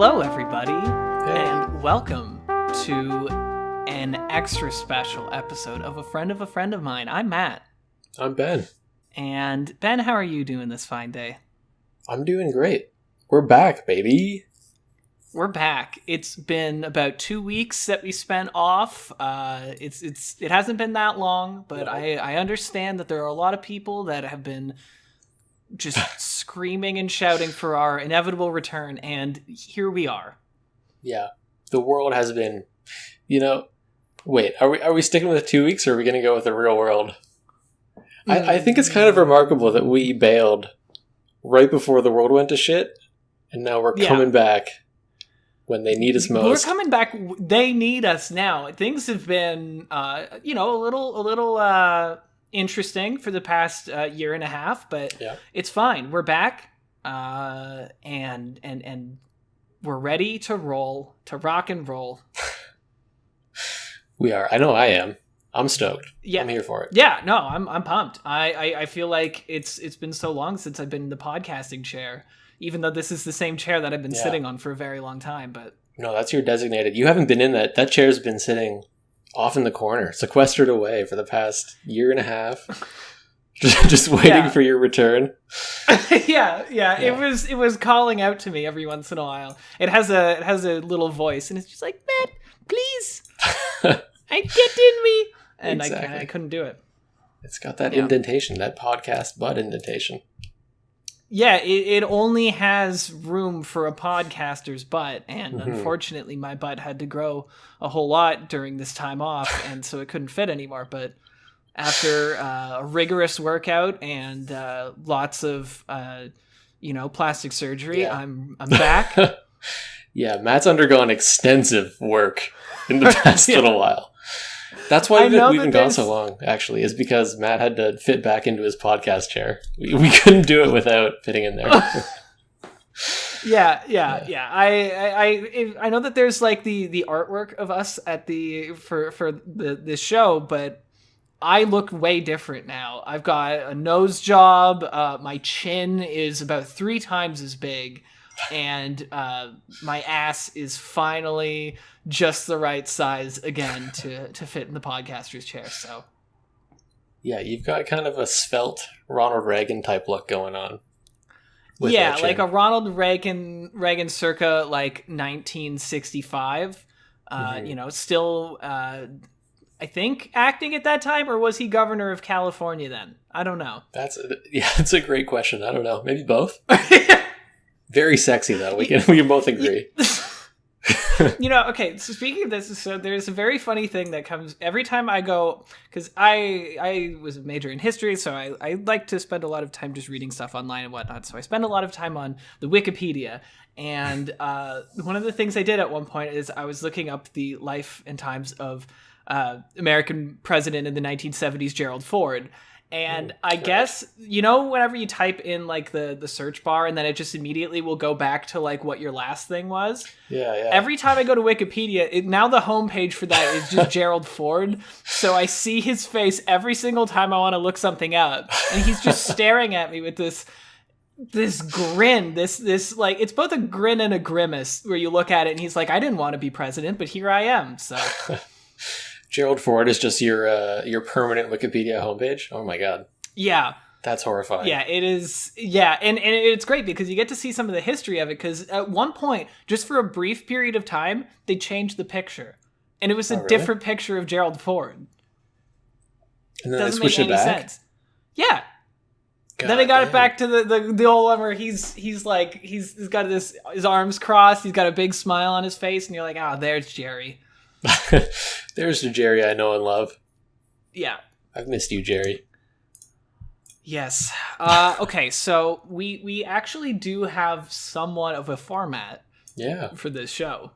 Hello, everybody, Hey. and welcome to an extra special episode of A Friend of Mine. I'm Matt. I'm Ben. And Ben, how are you doing this fine day? I'm doing great. We're back, baby. We're back. It's been about 2 weeks that we spent off. It hasn't been that long, but No. I understand that there are a lot of people that have been just screaming and shouting for our inevitable return, and here we are. Yeah. The world has been, wait, are we sticking with 2 weeks or are we going to go with the real world? I think it's kind of remarkable that we bailed right before the world went to shit, and now we're coming back when they need us most. We're coming back. They need us now. Things have been, a little interesting for the past year and a half, but it's fine. We're back, and we're ready to roll, to rock and roll. We are. I know I am. I'm stoked. Yeah. I'm here for it. Yeah, no, I'm pumped. I feel like it's been so long since I've been in the podcasting chair, even though this is the same chair that I've been sitting on for a very long time. But no, that's your designated. You haven't been in that. That chair's been sitting off in the corner, sequestered away for the past year and a half, just waiting for your return. Yeah. It was calling out to me every once in a while. It has a little voice, and it's just like, Matt, please, I get in me, and Exactly. I couldn't do it. It's got that indentation, that podcast butt indentation. Yeah, it only has room for a podcaster's butt, and unfortunately my butt had to grow a whole lot during this time off, and so it couldn't fit anymore. But after a rigorous workout and lots of plastic surgery, I'm back. Yeah, Matt's undergone extensive work in the past little while. That's why we've been gone so long, actually, is because Matt had to fit back into his podcast chair. We couldn't do it without fitting in there. Yeah. I know that there's like the artwork of us at for this show, but I look way different now. I've got a nose job. My chin is about 3 times as big, and my ass is finally just the right size again to fit in the podcaster's chair. So yeah, you've got kind of a svelte Ronald Reagan type look going on. Yeah, like a Ronald Reagan circa like 1965. Still I think acting at that time, or was he governor of California then? I don't know. That's a great question. I don't know. Maybe both. Very sexy though. We can both agree. Okay, so speaking of this, so there's a very funny thing that comes every time I go, because I was a major in history, so I like to spend a lot of time just reading stuff online and whatnot, so I spend a lot of time on the Wikipedia, and one of the things I did at one point is I was looking up the life and times of American president in the 1970s, Gerald Ford. And I guess, whenever you type in like the search bar and then it just immediately will go back to like what your last thing was. Yeah. Every time I go to Wikipedia, now the homepage for that is just Gerald Ford. So I see his face every single time I want to look something up. And he's just staring at me with this grin, this like, it's both a grin and a grimace where you look at it and he's like, I didn't want to be president, but here I am. So Gerald Ford is just your permanent Wikipedia homepage. Oh my god. Yeah. That's horrifying. Yeah, it is. Yeah, and it's great because you get to see some of the history of it, because at one point, just for a brief period of time, they changed the picture. And it was a different picture of Gerald Ford. And then they switched it back? Sense. Yeah. Then they got it back to the old one where he's got his arms crossed, he's got a big smile on his face, and you're like, there's Jerry. There's the Jerry I know and love. Yeah. I've missed you, Jerry. Yes. Okay, so we actually do have somewhat of a format for this show.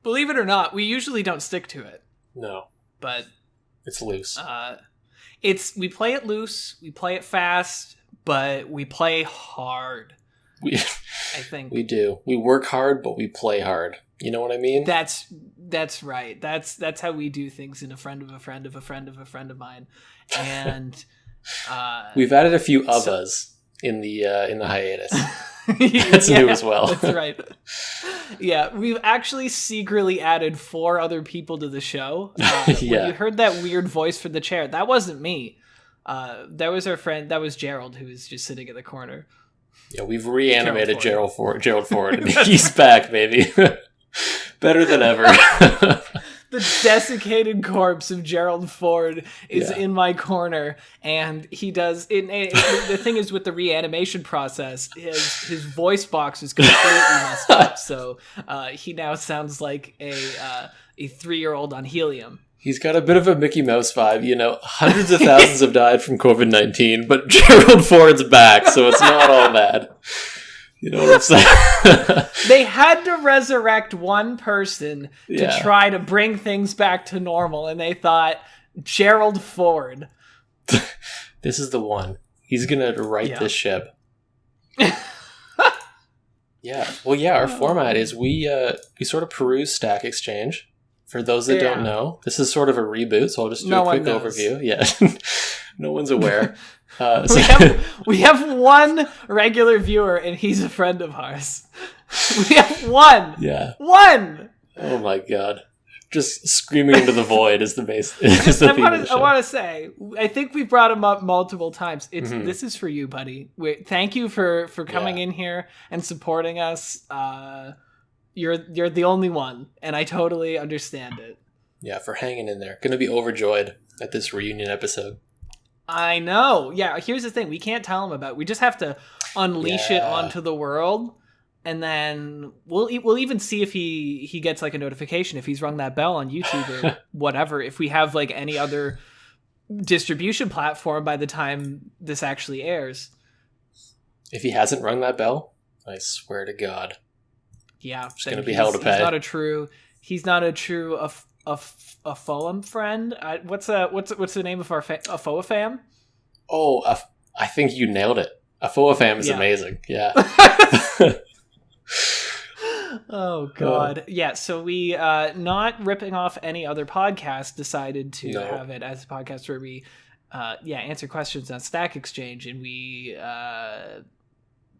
Believe it or not, we usually don't stick to it. No. But it's loose. We play it loose, we play it fast, but we play hard. I think. We do. We work hard, but we play hard. You know what I mean? That's right. That's how we do things in A Friend of a Friend of a Friend of a Friend of Mine. And we've added a few of us in the hiatus. That's new as well. That's right. Yeah, we've actually secretly added 4 other people to the show. When you heard that weird voice from the chair, that wasn't me. That was our friend. That was Gerald, who was just sitting in the corner. Yeah, we've reanimated Gerald Ford. And he's back, baby. Better than ever. The desiccated corpse of Gerald Ford is in my corner, and he does. The thing is, with the reanimation process, his voice box is completely messed up. So he now sounds like a 3-year-old on helium. He's got a bit of a Mickey Mouse vibe. You know, hundreds of thousands have died from COVID-19, but Gerald Ford's back, so it's not all bad. You know what I'm saying? They had to resurrect one person to try to bring things back to normal, and they thought, Gerald Ford. This is the one. He's going to right this ship. Our format is we sort of peruse Stack Exchange. For those that don't know, this is sort of a reboot, so I'll just do a quick overview. Yeah, no one's aware. We have one regular viewer, and he's a friend of ours. We have one. Yeah. One. Oh my god. Just screaming into the void is the base. I want to say, I think we brought him up multiple times. This is for you, buddy. Thank you for coming in here and supporting us. You're the only one, and I totally understand it. Yeah, for hanging in there. Gonna be overjoyed at this reunion episode. I know. Yeah, here's the thing. We can't tell him about it. We just have to unleash it onto the world, and then we'll even see if he gets like a notification if he's rung that bell on YouTube or whatever. If we have like any other distribution platform by the time this actually airs. If he hasn't rung that bell, I swear to God. Yeah, it's going to be hell to pay. He's not a true a foam friend. What's the name of our a foa fam? Oh, I think you nailed it. A foa fam is amazing. Yeah. Oh god. Yeah. So we not ripping off any other podcast, decided to have it as a podcast where we answer questions on Stack Exchange, and we.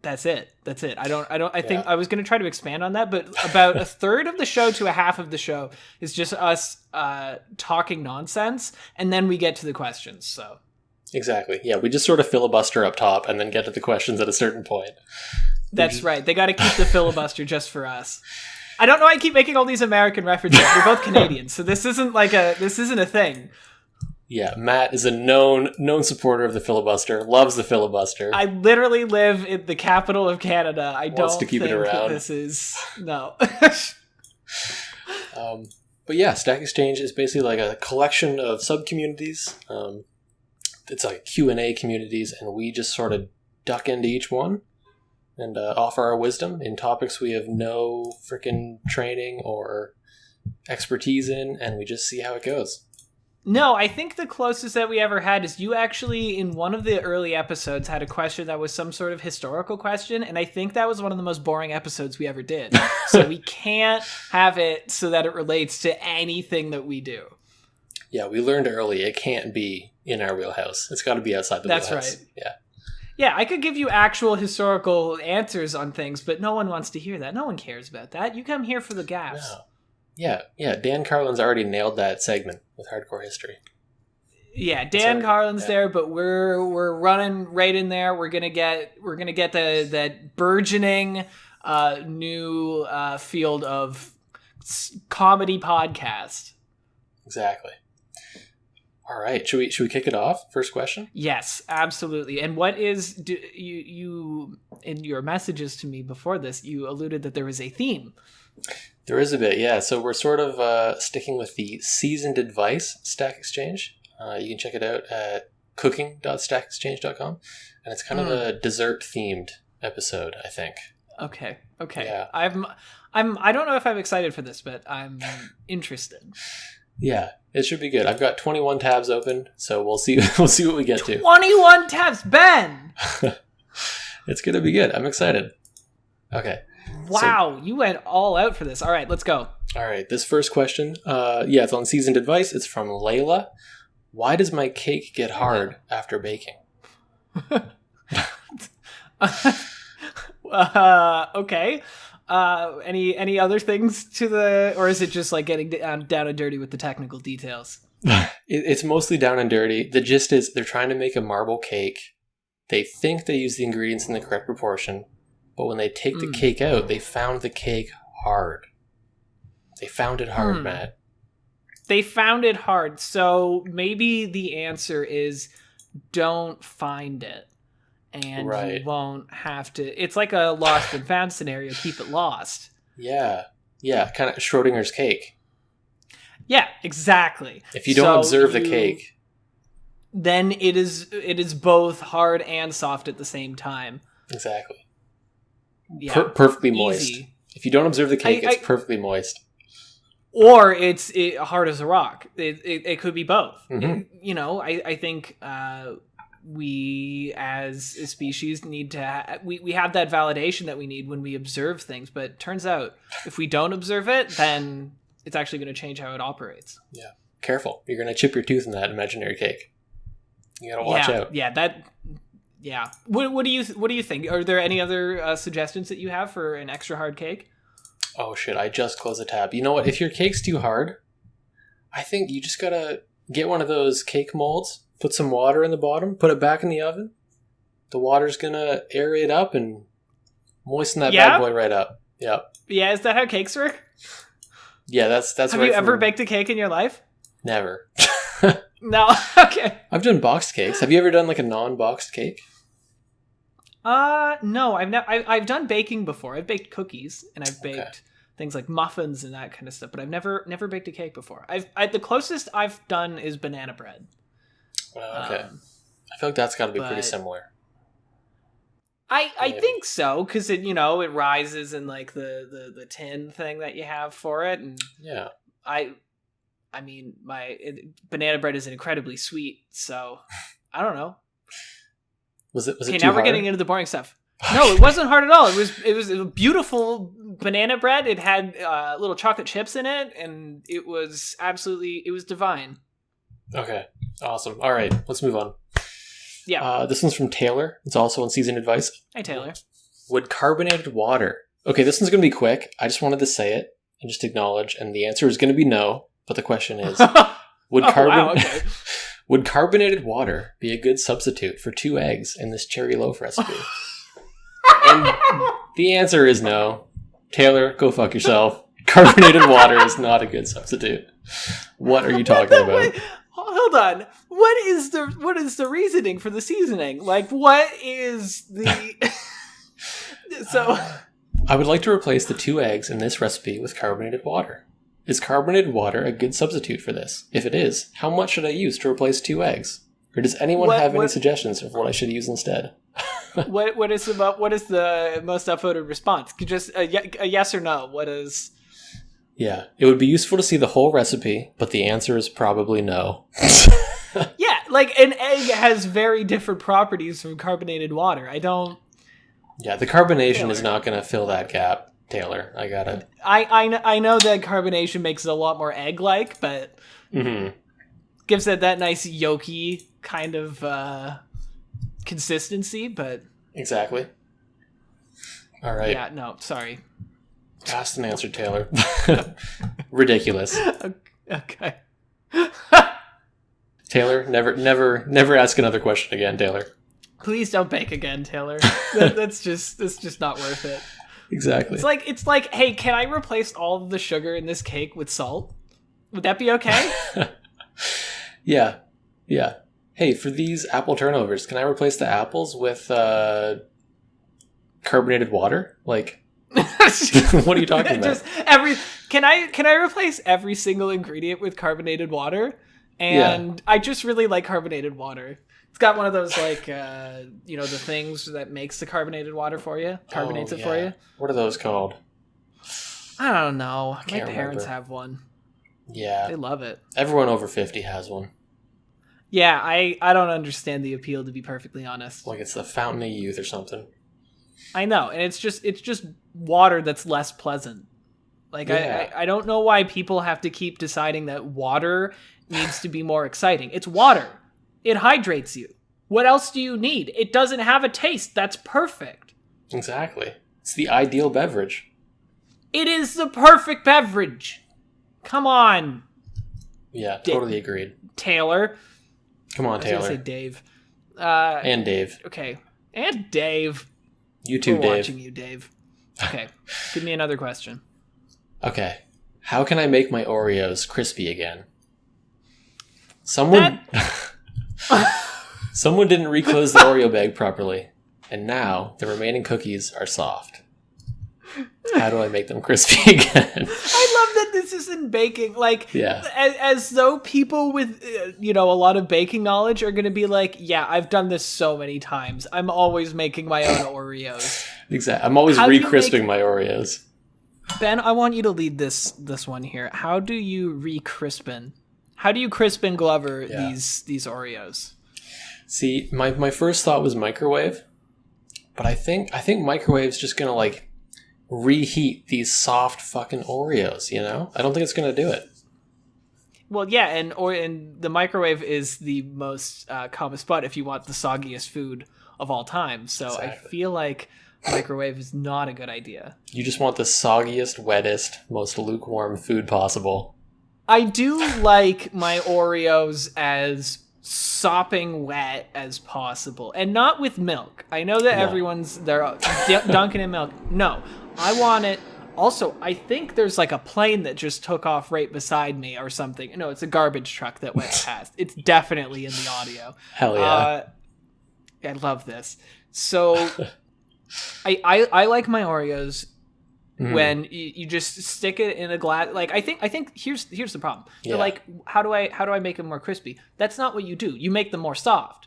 That's it. I think I was going to try to expand on that, but about a third of the show to a half of the show is just us talking nonsense, and then we get to the questions. So exactly. Yeah, we just sort of filibuster up top and then get to the questions at a certain point. That's right. They got to keep the filibuster just for us. I don't know why I keep making all these American references. We're both Canadians, so this isn't a thing. Yeah, Matt is a known supporter of the filibuster, loves the filibuster. I literally live in the capital of Canada. I don't to keep think it around. This is... No. But yeah, Stack Exchange is basically like a collection of sub-communities. It's like Q&A communities, and we just sort of duck into each one and offer our wisdom in topics we have no freaking training or expertise in, and we just see how it goes. No, I think the closest that we ever had is you actually, in one of the early episodes, had a question that was some sort of historical question, and I think that was one of the most boring episodes we ever did. So we can't have it so that it relates to anything that we do. Yeah, we learned early it can't be in our wheelhouse. It's got to be outside the wheelhouse. That's right. Yeah. Yeah, I could give you actual historical answers on things, but no one wants to hear that. No one cares about that. You come here for the gaffes. No. Yeah. Dan Carlin's already nailed that segment with Hardcore History. Yeah, Dan Carlin's there, but we're running right in there. We're gonna get that burgeoning new field of comedy podcast. Exactly. All right, should we kick it off? First question. Yes, absolutely. And what is you in your messages to me before this? You alluded that there was a theme. There is a bit, yeah. So we're sort of sticking with the seasoned advice Stack Exchange. You can check it out at cooking.stackexchange.com, and it's kind of a dessert-themed episode, I think. Okay. Yeah. I don't know if I'm excited for this, but I'm interested. Yeah, it should be good. I've got 21 tabs open, so we'll see what we get to. 21 tabs, Ben. It's gonna be good. I'm excited. Okay. Wow, you went all out for this. All right, let's go. All right, this first question, it's on seasoned advice. It's from Layla. Why does my cake get hard after baking? Okay. Any other things to or is it just like getting down and dirty with the technical details? It's mostly down and dirty. The gist is they're trying to make a marble cake. They think they use the ingredients in the correct proportion, but when they take the cake out, they found the cake hard. They found it hard, Matt. They found it hard. So maybe the answer is don't find it. And you won't have to... It's like a lost and found scenario. Keep it lost. Yeah. Yeah, kind of Schrodinger's cake. Yeah, exactly. If you don't observe the cake... Then it is both hard and soft at the same time. Exactly. Yeah. Perfectly moist. Easy. If you don't observe the cake, it's perfectly moist. Or it's hard as a rock. It could be both. Mm-hmm. I think we as a species need to... we have that validation that we need when we observe things. But it turns out if we don't observe it, then it's actually going to change how it operates. Yeah. Careful. You're going to chip your tooth in that imaginary cake. You got to watch out. Yeah. What do you think? Are there any other suggestions that you have for an extra hard cake? Oh shit, I just closed the tab. You know what? If your cake's too hard, I think you just gotta get one of those cake molds, put some water in the bottom, put it back in the oven. The water's gonna aerate up and moisten that bad boy right up. Yep. Yeah, is that how cakes work? Yeah, that's Have you ever baked a cake in your life? Never. No? Okay. I've done boxed cakes. Have you ever done like a non-boxed cake? No, I've done baking before. I've baked cookies and I've baked things like muffins and that kind of stuff, but I've never baked a cake before. The closest I've done is banana bread. Okay. I feel like that's got to be pretty similar. I think so, because it rises in like the tin thing that you have for it, and yeah. I mean, banana bread is incredibly sweet, so I don't know. Was it okay, too now hard? We're getting into the boring stuff. No, it wasn't hard at all. It was a beautiful banana bread. It had little chocolate chips in it, and it was divine. Okay, awesome. All right, let's move on. Yeah. This one's from Taylor. It's also on Season Advice. Hey, Taylor. Would carbonated water... Okay, this one's going to be quick. I just wanted to say it and just acknowledge, and the answer is going to be no, but the question is, would would carbonated water be a good substitute for 2 eggs in this cherry loaf recipe? And the answer is no. Taylor, go fuck yourself. Carbonated water is not a good substitute. What are you talking about? Hold on. What is the reasoning for the seasoning? Like, what is the... So... I would like to replace the 2 eggs in this recipe with carbonated water. Is carbonated water a good substitute for this? If it is, how much should I use to replace 2 eggs? Or does anyone have any suggestions of what I should use instead? What is the most upvoted response? Just a yes or no. What is... Yeah, it would be useful to see the whole recipe, but the answer is probably no. Yeah, like an egg has very different properties from carbonated water. Yeah, the carbonation is not going to fill that gap, Taylor. I got it. I know that carbonation makes it a lot more egg-like, but gives it that nice yolky kind of consistency, but... Exactly. All right. Yeah, no, sorry. Asked and answered, Taylor. Ridiculous. Okay. Taylor, never ask another question again, Taylor. Please don't bake again, Taylor. That's just not worth it. Exactly. It's like, hey, can I replace all of the sugar in this cake with salt? Would that be okay? Yeah. Hey, for these apple turnovers, can I replace the apples with carbonated water? Like, what are you talking about? Can I replace every single ingredient with carbonated water? And I just really like carbonated water. It's got one of those, like, the things that makes the carbonated water for you. Carbonates it for you. What are those called? I don't know. My parents remember. have one. Yeah. They love it. Everyone over 50 has one. Yeah, I don't understand the appeal, to be perfectly honest. Like it's the fountain of youth or something. I know, and it's just water that's less pleasant. Like, I don't know why people have to keep deciding that water needs to be more exciting. It's water. It hydrates you. What else do you need? It doesn't have a taste. That's perfect. Exactly. It's the ideal beverage. It is the perfect beverage. Come on. Yeah, totally agreed. Taylor. Come on, Taylor. I was going to say Dave. And Dave. Okay. And Dave. You too, We're Dave. watching you, Dave. Okay. Give me another question. Okay. How can I make my Oreos crispy again? Someone didn't reclose the Oreo bag properly, and now the remaining cookies are soft. How do I make them crispy again? I love that this isn't baking. Like, as though people with, a lot of baking knowledge are going to be like, yeah, I've done this so many times. I'm always making my own Oreos. Exactly. I'm always re-crisping my Oreos. Ben, I want you to lead this one here. How do you re-crispen? How do you Crispin Glover these Oreos? See, my first thought was microwave, but I think microwave's just going to, like, reheat these soft fucking Oreos, I don't think it's going to do it. Well, yeah, and the microwave is the most common spot if you want the soggiest food of all time. So exactly. I feel like microwave is not a good idea. You just want the soggiest, wettest, most lukewarm food possible. I do like my Oreos as sopping wet as possible, and not with milk. I know that they're dunking in milk. No, I want it. Also, I think there's like a plane that just took off right beside me or something. No, it's a garbage truck that went past. It's definitely in the audio. Hell yeah. I love this. So I like my Oreos when you just stick it in a glass. Like, I think here's the problem. They're like, how do I make them more crispy? That's not what you do. You make them more soft.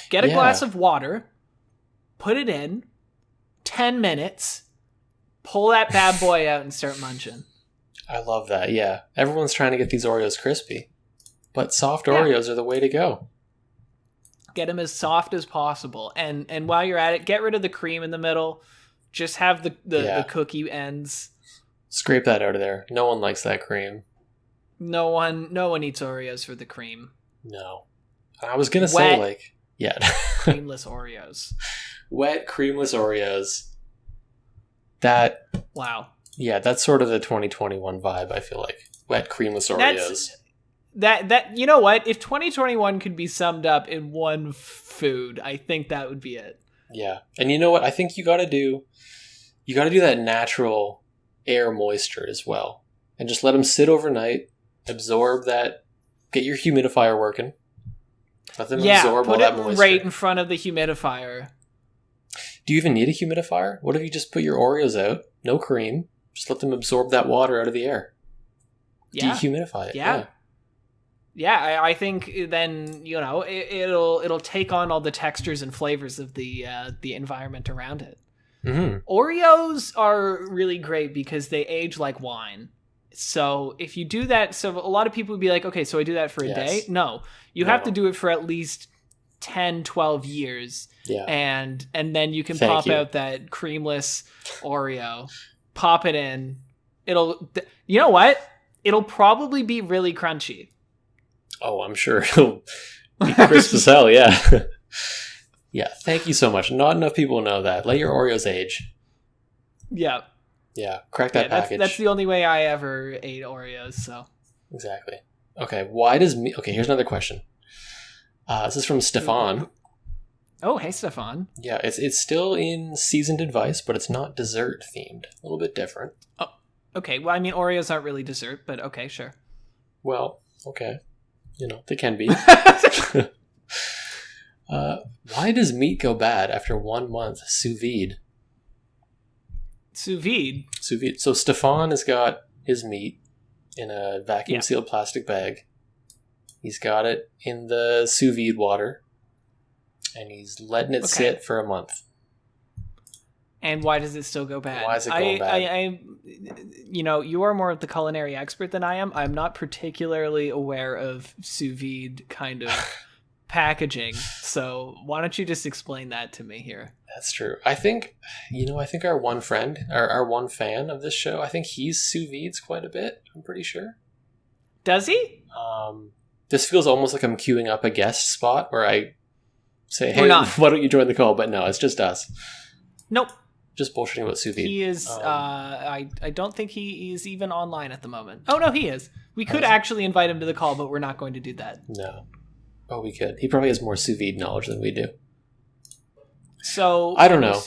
Get a glass of water, put it in, 10 minutes, pull that bad boy out and start munching. I love that. Yeah. Everyone's trying to get these Oreos crispy, but soft Oreos are the way to go. Get them as soft as possible. And while you're at it, get rid of the cream in the middle. Just have the cookie ends. Scrape that out of there. No one likes that cream. No one eats Oreos for the cream. No. I was going to say, like, creamless Oreos. Wet, creamless Oreos. That. Wow. Yeah, that's sort of the 2021 vibe, I feel like. Wet, creamless Oreos. That you know what? If 2021 could be summed up in one food, I think that would be it. Yeah. And you know what? I think you got to do that natural air moisture as well. And just let them sit overnight, absorb that, get your humidifier working. Let them absorb all that moisture. Put it right in front of the humidifier. Do you even need a humidifier? What if you just put your Oreos out, no cream, just let them absorb that water out of the air? Yeah. Dehumidify it. Yeah, I think then, it'll take on all the textures and flavors of the environment around it. Mm-hmm. Oreos are really great because they age like wine. So if you do that, so a lot of people would be like, okay, so I do that for a day? No, you have to do it for at least 10, 12 years. Yeah. And then you can pop out that creamless Oreo, pop it in. You know what? It'll probably be really crunchy. Oh, I'm sure it'll be crisp as hell, yeah. Yeah, thank you so much. Not enough people know that. Let your Oreos age. Yeah. Yeah, crack that package. That's the only way I ever ate Oreos, so. Exactly. Okay, okay, here's another question. This is from Stefan. Oh, hey, Stefan. Yeah, it's still in seasoned advice, but it's not dessert themed. A little bit different. Oh, okay. Well, I mean, Oreos aren't really dessert, but okay, sure. Well, okay. They can be. Why does meat go bad after 1 month sous vide? Sous vide? Sous vide. So Stefan has got his meat in a vacuum-sealed plastic bag. He's got it in the sous vide water. And he's letting it sit for a month. And why does it still go bad? Why is it going bad? You are more of the culinary expert than I am. I'm not particularly aware of sous vide kind of packaging. So why don't you just explain that to me here? That's true. I think our one friend, our one fan of this show, I think he's sous vides quite a bit. I'm pretty sure. Does he? This feels almost like I'm queuing up a guest spot where I say, hey, why don't you join the call? But no, it's just us. Nope. just bullshitting about sous vide. He is. I don't think he is even online at the moment. Oh no, he is. We could actually invite him to the call, but we're not going to do that. No. Oh, we could. He probably has more sous vide knowledge than we do. So I don't know,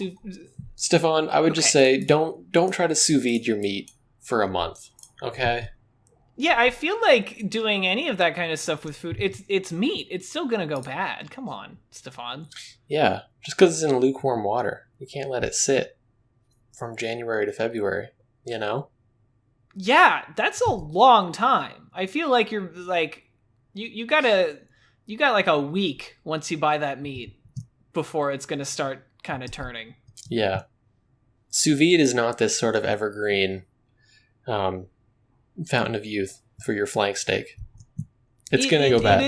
Stefan. I would just say don't try to sous vide your meat for a month. Okay. Yeah, I feel like doing any of that kind of stuff with food, it's meat. It's still gonna go bad. Come on, Stefan. Yeah, just because it's in lukewarm water, you can't let it sit from January to February. You know. Yeah, that's a long time. I feel like you're like you got like a week once you buy that meat before it's gonna start kind of turning. Yeah, sous vide is not this sort of evergreen fountain of youth for your flank steak. It's gonna go bad.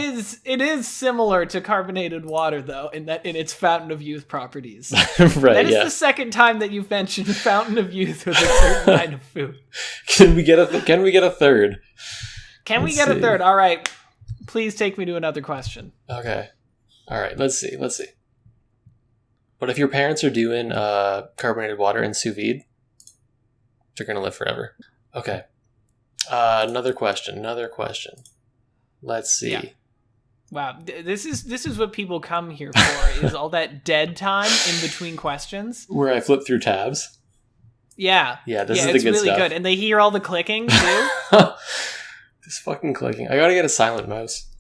It is similar to carbonated water though, in its fountain of youth properties. Right. That is the second time that you've mentioned fountain of youth with a certain kind of food. Can we get a third? Can we get a third? All right. Please take me to another question. Okay. All right. Let's see. What if your parents are doing carbonated water and sous vide? They're gonna live forever. Okay. Another question. Let's see. Yeah. Wow, this is what people come here for, is all that dead time in between questions. Where I flip through tabs. Yeah. Yeah, this is the it's good really stuff. good. And they hear all the clicking, too. This fucking clicking. I gotta get a silent mouse.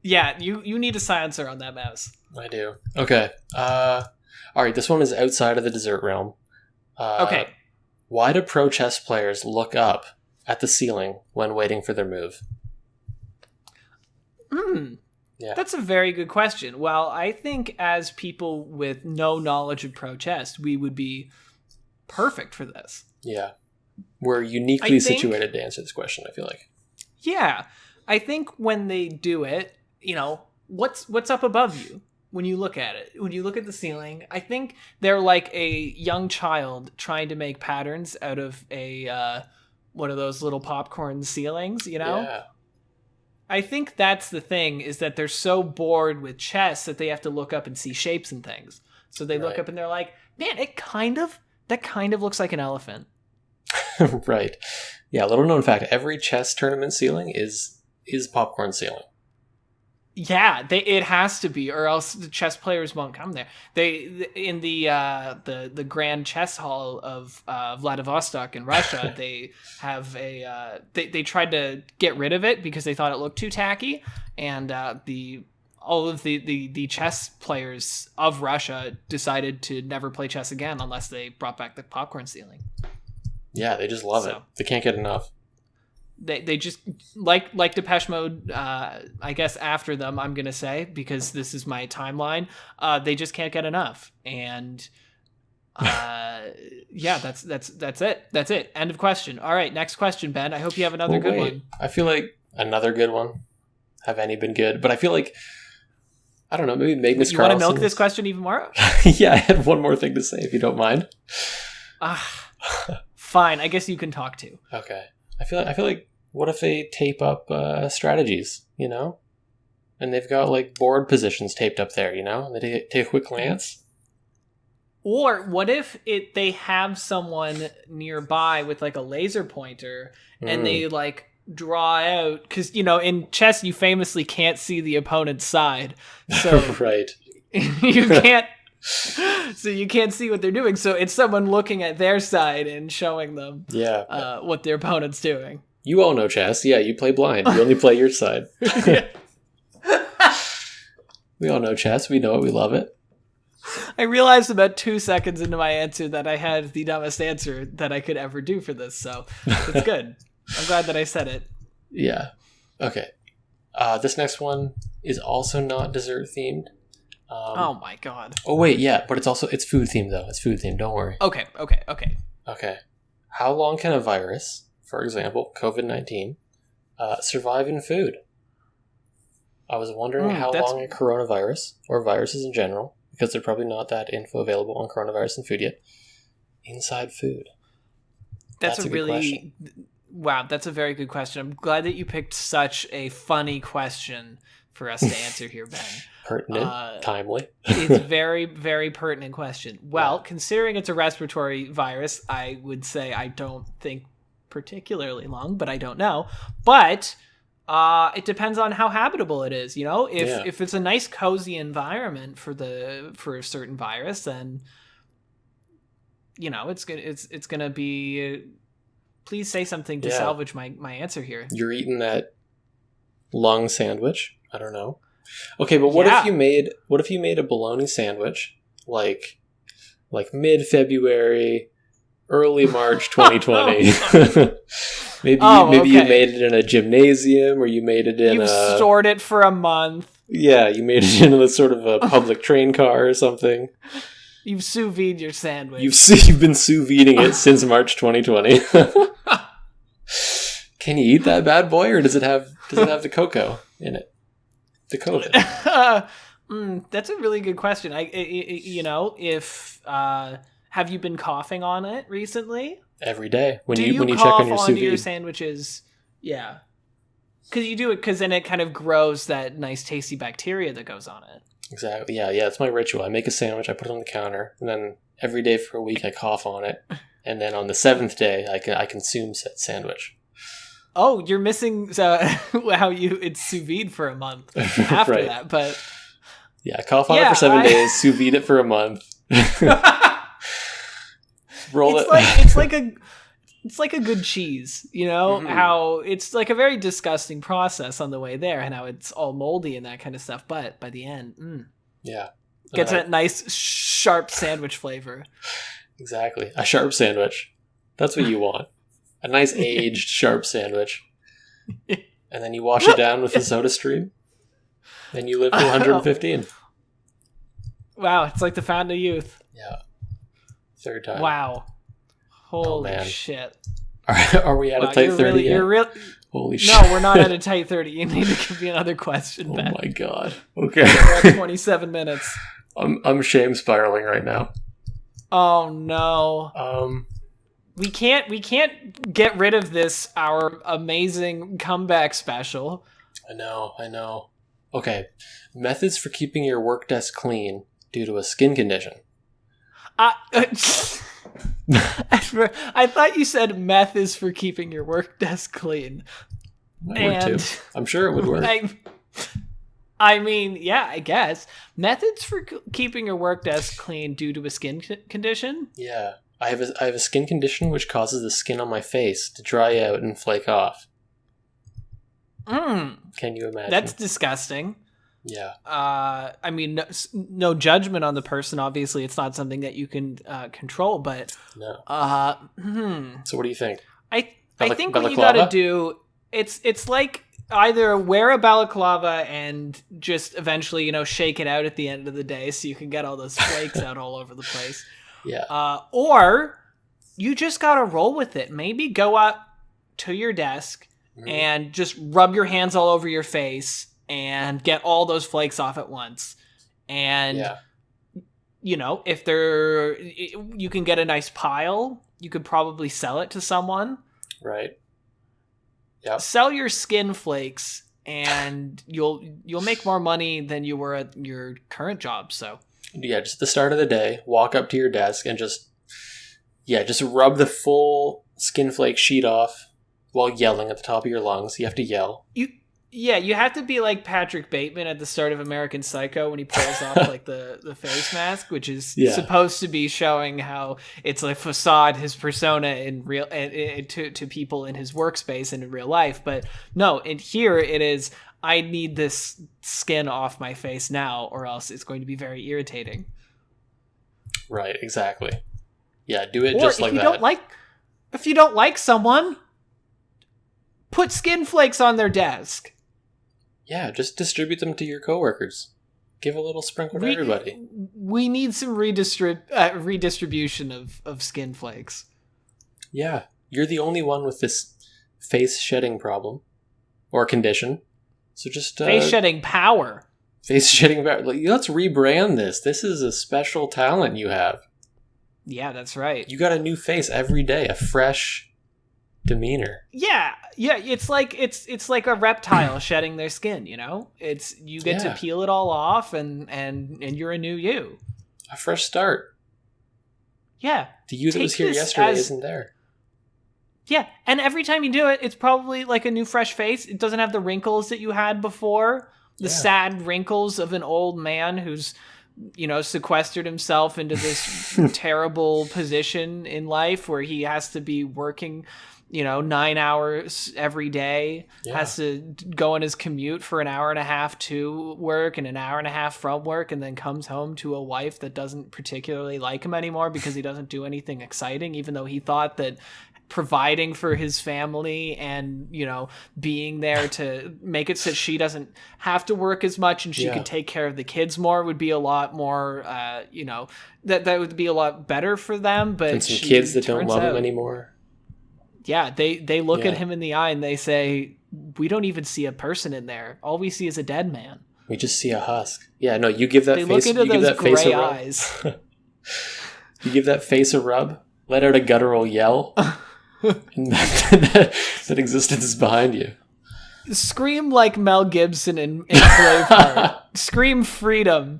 Yeah, you need a silencer on that mouse. I do. Okay. Alright, this one is outside of the dessert realm. Okay. Why do pro chess players look up at the ceiling when waiting for their move? Yeah. That's a very good question. Well, I think as people with no knowledge of pro chess, we would be perfect for this. Yeah. We're uniquely situated to answer this question, I feel like. Yeah. I think when they do it, what's up above you when you look at it? When you look at the ceiling, I think they're like a young child trying to make patterns out of a one of those little popcorn ceilings, Yeah. I think that's the thing, is that they're so bored with chess that they have to look up and see shapes and things. So they look up and they're like, man, that kind of looks like an elephant. Right. Yeah, little known fact, every chess tournament ceiling is popcorn ceiling. Yeah, it has to be, or else the chess players won't come there. They in the Grand Chess Hall of Vladivostok in Russia, they have they tried to get rid of it because they thought it looked too tacky, and all of the chess players of Russia decided to never play chess again unless they brought back the popcorn ceiling. Yeah, they just love it. They can't get enough. They just like Depeche Mode, I guess after them, I'm gonna say, because this is my timeline. They just can't get enough, and yeah, that's it. End of question. All right, next question, Ben. I hope you have another good one. I feel like another good one. Have any been good? But I feel like, I don't know. Maybe Magnus Carlsen. You want to milk this question even more? Yeah, I had one more thing to say, if you don't mind. Fine. I guess you can talk too. Okay. I feel like what if they tape up strategies, and they've got like board positions taped up there, and they take a quick glance. Or what if they have someone nearby with like a laser pointer and they like draw out, because in chess you famously can't see the opponent's side, so right. you can't. So you can't see what they're doing. So it's someone looking at their side and showing them what their opponent's doing. You all know chess. Yeah, you play blind. You only play your side. We all know chess. We know it. We love it. I realized about 2 seconds into my answer that I had the dumbest answer that I could ever do for this. So it's good. I'm glad that I said it. Yeah. Okay. This next one is also not dessert themed. Oh my god. Oh wait, yeah, but it's food themed though. It's food themed. Don't worry. Okay. How long can a virus, for example, COVID-19, survive in food? I was wondering how long a coronavirus, or viruses in general, because there's probably not that info available on coronavirus and food yet, inside food. That's a good question. Wow, that's a very good question. I'm glad that you picked such a funny question for us to answer here, Ben. Pertinent, timely. It's very, very pertinent question. Well, considering it's a respiratory virus, I would say I don't think particularly long, but I don't know. But it depends on how habitable it is. You know, if it's a nice cozy environment for a certain virus, then you know it's gonna be. Please say something to salvage my answer here. You're eating that lung sandwich. I don't know. Okay, but what if you made a bologna sandwich like mid-February, early March 2020? Maybe you made it in a gymnasium, or you made it in You've stored it for a month. Yeah, you made it in a sort of a public train car or something. You've sous vide your sandwich. You've been sous videing it since March 2020. Can you eat that bad boy, or does it have the cocoa in it? The COVID. That's a really good question. Have you been coughing on it recently? Every day when you check on your sous vide. Your sandwiches? Yeah, because you do it because then it kind of grows that nice tasty bacteria that goes on it. Exactly. Yeah. It's my ritual. I make a sandwich, I put it on the counter, and then every day for a week I cough on it, and then on the 7th day I consume said sandwich. Oh, you're missing how it's sous vide for a month after that, but yeah, cough on it for 7 days, sous vide it for a month. Roll it. It's like a good cheese, you know, how it's like a very disgusting process on the way there, and how it's all moldy and that kind of stuff. But by the end, gets that nice sharp sandwich flavor. Exactly, a sharp sandwich. That's what you want. A nice aged sharp sandwich, and then you wash it down with a soda stream, and you live to 115. Wow, it's like the fountain of youth. Yeah, third time. Wow, holy shit! Are we at a tight 30 yet? Holy shit! No, we're not at a tight 30. You need to give me another question, Ben. Oh my god! Okay, we're at 27 minutes. I'm shame spiraling right now. Oh no. We can't get rid of this, our amazing comeback special. I know. Okay. Methods for keeping your work desk clean due to a skin condition. I thought you said methods for keeping your work desk clean. Might work too. I'm sure it would work. I mean, yeah, I guess. Methods for keeping your work desk clean due to a skin condition? Yeah. I have a skin condition which causes the skin on my face to dry out and flake off. Can you imagine? That's disgusting. Yeah. I mean, no judgment on the person. Obviously, it's not something that you can control. But no. So, what do you think? I think what you got to do, it's like either wear a balaclava and just eventually, shake it out at the end of the day so you can get all those flakes out all over the place. Yeah. Or you just gotta roll with it. Maybe go up to your desk and just rub your hands all over your face and get all those flakes off at once. And, if you can get a nice pile, you could probably sell it to someone. Right. Yeah. Sell your skin flakes and you'll make more money than you were at your current job, so... Yeah, just at the start of the day, walk up to your desk and just rub the full skin flake sheet off while yelling at the top of your lungs. You have to yell. You have to be like Patrick Bateman at the start of American Psycho when he pulls off like the face mask, which is supposed to be showing how it's like facade, his persona in real to people in his workspace and in real life. But no, and here it is. I need this skin off my face now, or else it's going to be very irritating. Right, exactly. Yeah, do it just like that. If you don't like someone, put skin flakes on their desk. Yeah, just distribute them to your coworkers. Give a little sprinkle to everybody. We need some redistribution of skin flakes. Yeah, you're the only one with this face shedding problem or condition. So just face shedding power. Face shedding power. Let's rebrand this. This is a special talent you have. Yeah, that's right. You got a new face every day, a fresh demeanor. Yeah, it's like a reptile shedding their skin, you know? It's you get to peel it all off and you're a new you. A fresh start. Yeah. The you that was here yesterday isn't there. Yeah, and every time you do it, it's probably like a new fresh face. It doesn't have the wrinkles that you had before. The sad wrinkles of an old man who's, you know, sequestered himself into this terrible position in life where he has to be working, you know, 9 hours every day, has to go on his commute for an hour and a half to work and an hour and a half from work, and then comes home to a wife that doesn't particularly like him anymore because he doesn't do anything exciting, even though he thought that providing for his family and, you know, being there to make it so she doesn't have to work as much and she could take care of the kids more would be a lot more, you know, that would be a lot better for them. But and some kids that don't love him anymore. Yeah, they look at him in the eye and they say, we don't even see a person in there. All we see is a dead man. We just see a husk. Yeah, no, you give that they face. Look into you give those that face gray a rub. eyes. You give that face a rub. Let out a guttural yell. And that existence is behind you. Scream like Mel Gibson in Braveheart. Scream freedom,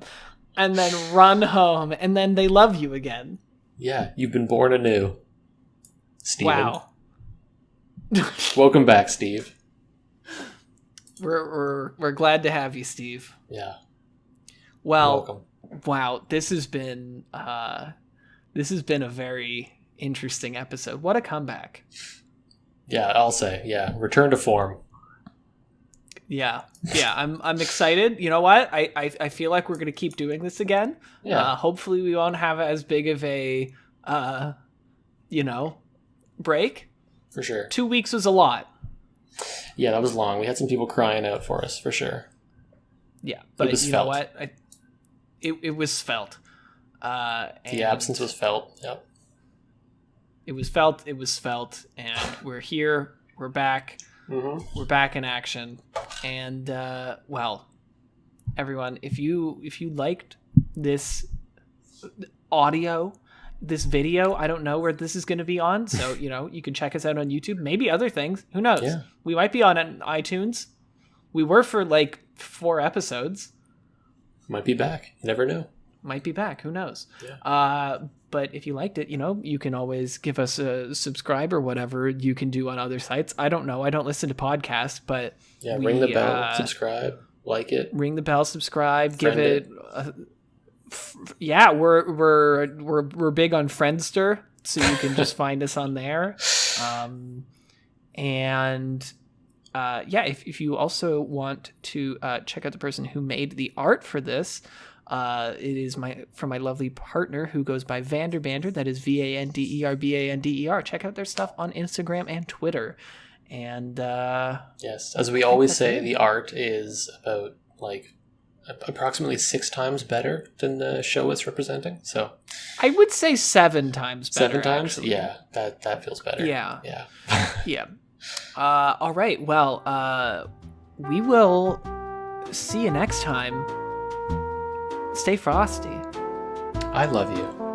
and then run home, and then they love you again. Yeah, you've been born anew, Steven. Wow. Welcome back, Steve. We're glad to have you, Steve. Yeah. Well, welcome. Wow, this has been a very interesting episode. What a comeback. Yeah, I'll say. Yeah, return to form. Yeah, I'm excited. You know what? I feel like we're gonna keep doing this again. Yeah. Hopefully we won't have as big of a you know, break. For sure. 2 weeks was a lot. Yeah, that was long. We had some people crying out for us, for sure. Yeah, but you know what? It was felt. The absence was felt. Yep. It was felt, and we're here, we're back, we're back in action, and, well, everyone, if you liked this audio, this video, I don't know where this is going to be on, so, you know, you can check us out on YouTube, maybe other things, who knows? Yeah. We might be on iTunes. We were for, like, 4 episodes. Might be back. You never know. Might be back. Who knows? Yeah. But if you liked it, you know, you can always give us a subscribe or whatever you can do on other sites. I don't know. I don't listen to podcasts, but yeah, ring the bell, subscribe, like it. Ring the bell, subscribe, Friend give it. Yeah, we're big on Friendster, so you can just find us on there. If you also want to check out the person who made the art for this. It is from my lovely partner who goes by Vanderbander. That is VanderBander. Check out their stuff on Instagram and Twitter. And yes, as we always say, the art is about like approximately 6 times better than the show it's representing. So I would say 7 times better. 7 times? Actually. Yeah, that feels better. Yeah. Yeah. Yeah. All right. Well, we will see you next time. Stay frosty. I love you.